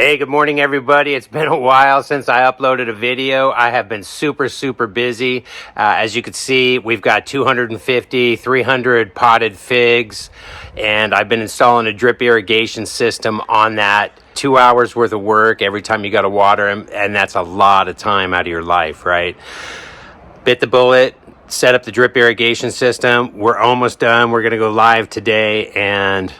Hey, good morning, everybody. It's been a while since I uploaded a video. I have been super busy. As you can see, we've got 250, 300 potted figs, and I've been installing a drip irrigation system on that. 2 hours worth of work every time you got to water them, and that's a lot of time out of your life, right? Bit the bullet, set up the drip irrigation system. We're almost done. We're going to go live today, and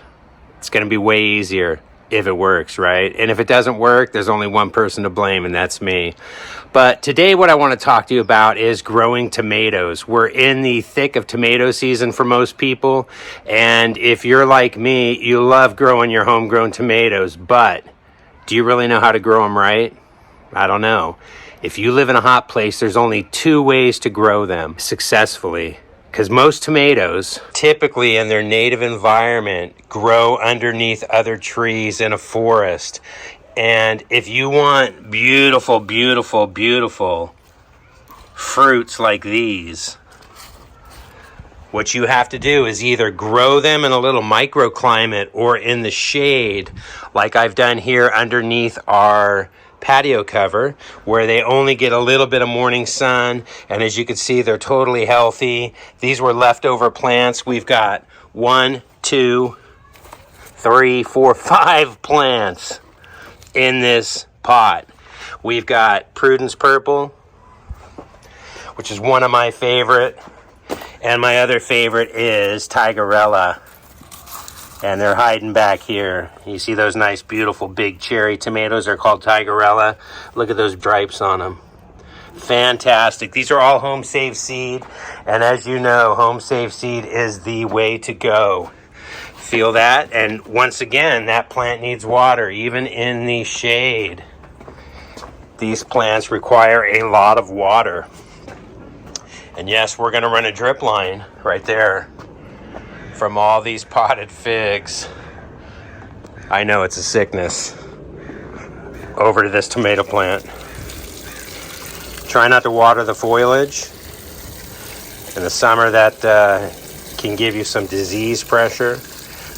it's going to be way easier if it works, right? And if it doesn't work, there's only one person to blame, and that's me. But today what I want to talk to you about is growing tomatoes. We're in the thick of tomato season for most people, and if you're like me, you love growing your homegrown tomatoes, but do you really know how to grow them right? I don't know. If you live in a hot place, there's only 2 ways to grow them successfully. Because most tomatoes, typically in their native environment, grow underneath other trees in a forest. And if you want beautiful fruits like these, what you have to do is either grow them in a little microclimate or in the shade, like I've done here underneath our patio cover, where they only get a little bit of morning sun, and as you can see, they're totally healthy. These were leftover plants. We've got 1, 2, 3, 4, 5 plants in this pot. We've got Prudence Purple, which is one of my favorite, and my other favorite is Tigerella. And they're hiding back here. You see those nice, beautiful, big cherry tomatoes? They're called Tigerella. Look at those stripes on them. Fantastic. These are all home safe seed. And as you know, home safe seed is the way to go. Feel that? And once again, that plant needs water, even in the shade. These plants require a lot of water. And yes, we're going to run a drip line right there from all these potted figs. I know it's a sickness. Over to this tomato plant. Try not to water the foliage. In the summer, that can give you some disease pressure.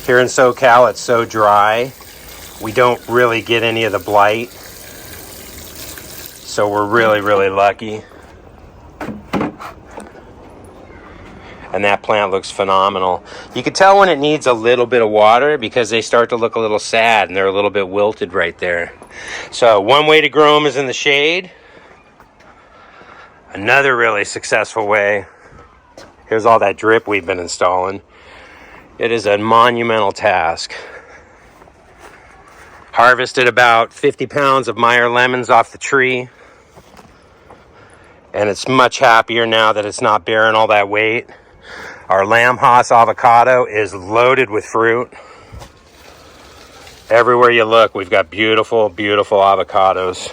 Here in SoCal, it's so dry, we don't really get any of the blight. So we're really lucky. And that plant looks phenomenal. You can tell when it needs a little bit of water because they start to look a little sad and they're a little bit wilted right there. So one way to grow them is in the shade. Another really successful way, here's all that drip we've been installing. It is a monumental task. Harvested about 50 pounds of Meyer lemons off the tree. And it's much happier now that it's not bearing all that weight. Our Lamb Haas avocado is loaded with fruit. Everywhere you look, we've got beautiful avocados.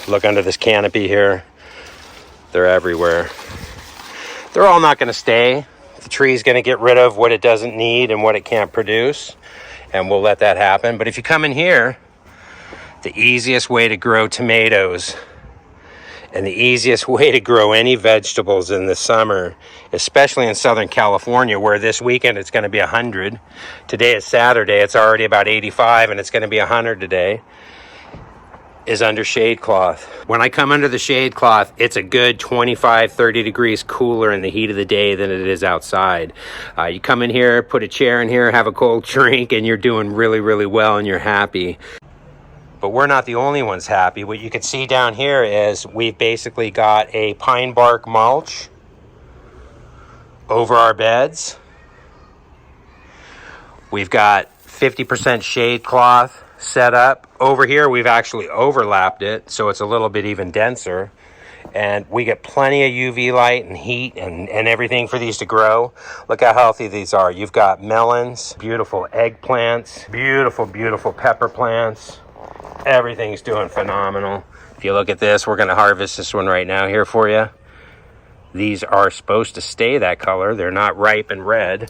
Look under this canopy here. They're everywhere. They're all not going to stay. The tree's going to get rid of what it doesn't need and what it can't produce, and we'll let that happen. But if you come in here, the easiest way to grow tomatoes and the easiest way to grow any vegetables in the summer, especially in Southern California, where this weekend it's going to be 100. Today is Saturday. It's already about 85, and it's going to be 100 today, is under shade cloth. When I come under the shade cloth, it's a good 25, 30 degrees cooler in the heat of the day than it is outside. You come in here, put a chair in here, have a cold drink, and you're doing really well, and you're happy. But we're not the only ones happy. What you can see down here is we've basically got a pine bark mulch over our beds. We've got 50% shade cloth set up. Over here, we've actually overlapped it, so it's a little bit even denser. And we get plenty of UV light and heat and everything for these to grow. Look how healthy these are. You've got melons, beautiful eggplants, beautiful pepper plants. Everything's doing phenomenal. If you look at this, we're going to harvest this one right now here for you. These are supposed to stay that color. They're not ripe and red.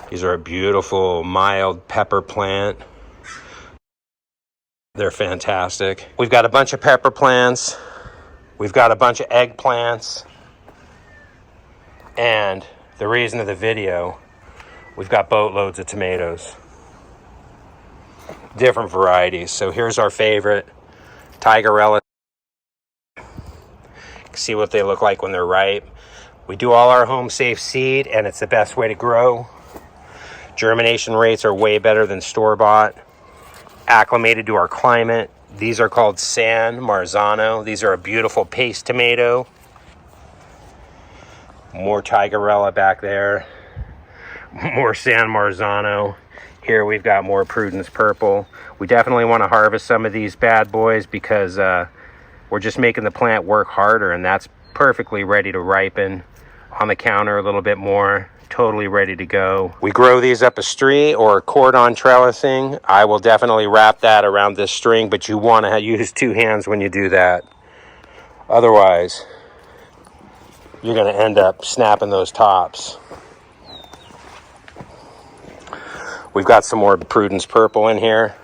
These are a beautiful, mild pepper plant. They're fantastic. We've got a bunch of pepper plants. We've got a bunch of eggplants. And the reason of the video, we've got boatloads of tomatoes. different varieties. So here's our favorite, Tigerella. See what they look like when they're ripe. We do all our home safe seed, and it's the best way to grow. Germination rates are way better than store-bought. Acclimated to our climate. These are called San Marzano. These are a beautiful paste tomato. More Tigerella back there. More San Marzano. Here we've got more Prudence Purple. We definitely want to harvest some of these bad boys because we're just making the plant work harder, and that's perfectly ready to ripen. On the counter a little bit more, totally ready to go. We grow these up a street or cordon trellising. I will definitely wrap that around this string, but you want to use 2 hands when you do that. Otherwise, you're going to end up snapping those tops. We've got some more Prudence Purple in here.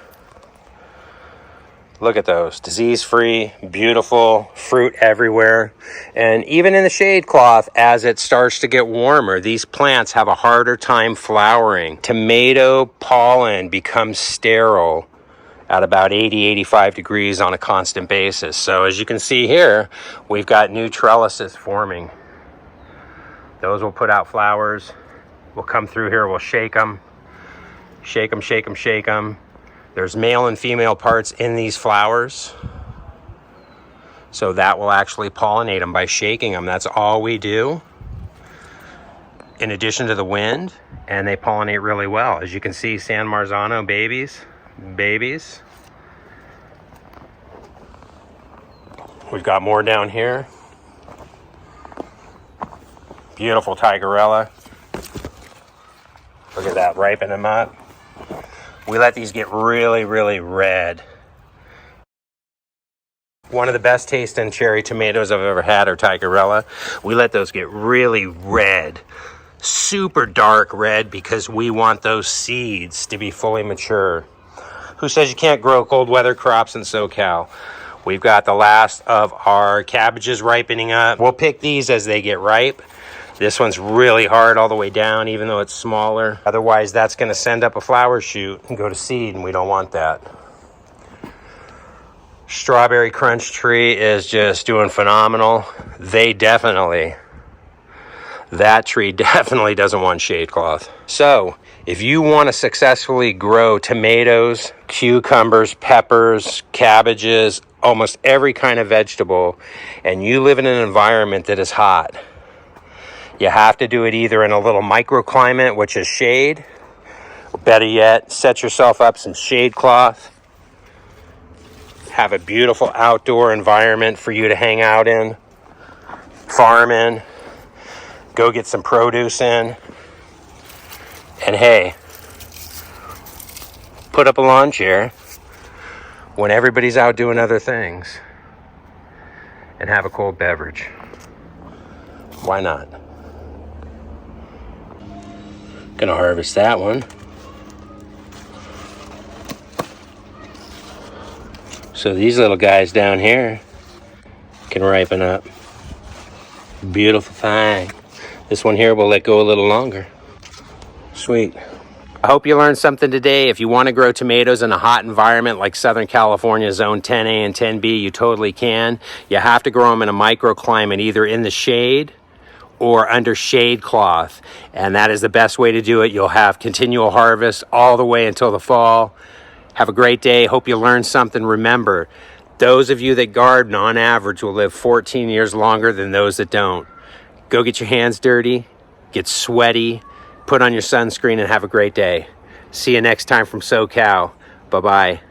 Look at those, disease-free, beautiful, fruit everywhere. And even in the shade cloth, as it starts to get warmer, these plants have a harder time flowering. Tomato pollen becomes sterile at about 80, 85 degrees on a constant basis. So as you can see here, we've got new trellises forming. Those will put out flowers. We'll come through here, we'll shake them. Shake them, shake them, shake them. There's male and female parts in these flowers. So that will actually pollinate them by shaking them. That's all we do. In addition to the wind, and they pollinate really well. As you can see, San Marzano babies. We've got more down here. Beautiful Tigerella. Look at that, ripen them up. We let these get really, really red. One of the best tasting cherry tomatoes I've ever had are Tigerella. We let those get really red, super dark red, because we want those seeds to be fully mature. Who says you can't grow cold weather crops in SoCal? We've got the last of our cabbages ripening up. We'll pick these as they get ripe. This one's really hard all the way down, even though it's smaller. Otherwise, that's going to send up a flower shoot and go to seed, and we don't want that. Strawberry Crunch Tree is just doing phenomenal. That tree definitely doesn't want shade cloth. So, if you want to successfully grow tomatoes, cucumbers, peppers, cabbages, almost every kind of vegetable, and you live in an environment that is hot, you have to do it either in a little microclimate, which is shade, or better yet, set yourself up some shade cloth. Have a beautiful outdoor environment for you to hang out in, farm in, go get some produce in, and hey, put up a lawn chair when everybody's out doing other things and have a cold beverage. Why not? Gonna harvest that one. So these little guys down here can ripen up. Beautiful thing. This one here will let go a little longer. Sweet. I hope you learned something today. If you want to grow tomatoes in a hot environment like Southern California Zone 10A and 10B, you totally can. You have to grow them in a microclimate, either in the shade or under shade cloth, and that is the best way to do it. You'll have continual harvest all the way until the fall. Have a great day. Hope you learned something. Remember, those of you that garden on average will live 14 years longer than those that don't. Go get your hands dirty, get sweaty, put on your sunscreen, and have a great day. See you next time from SoCal. Bye-bye.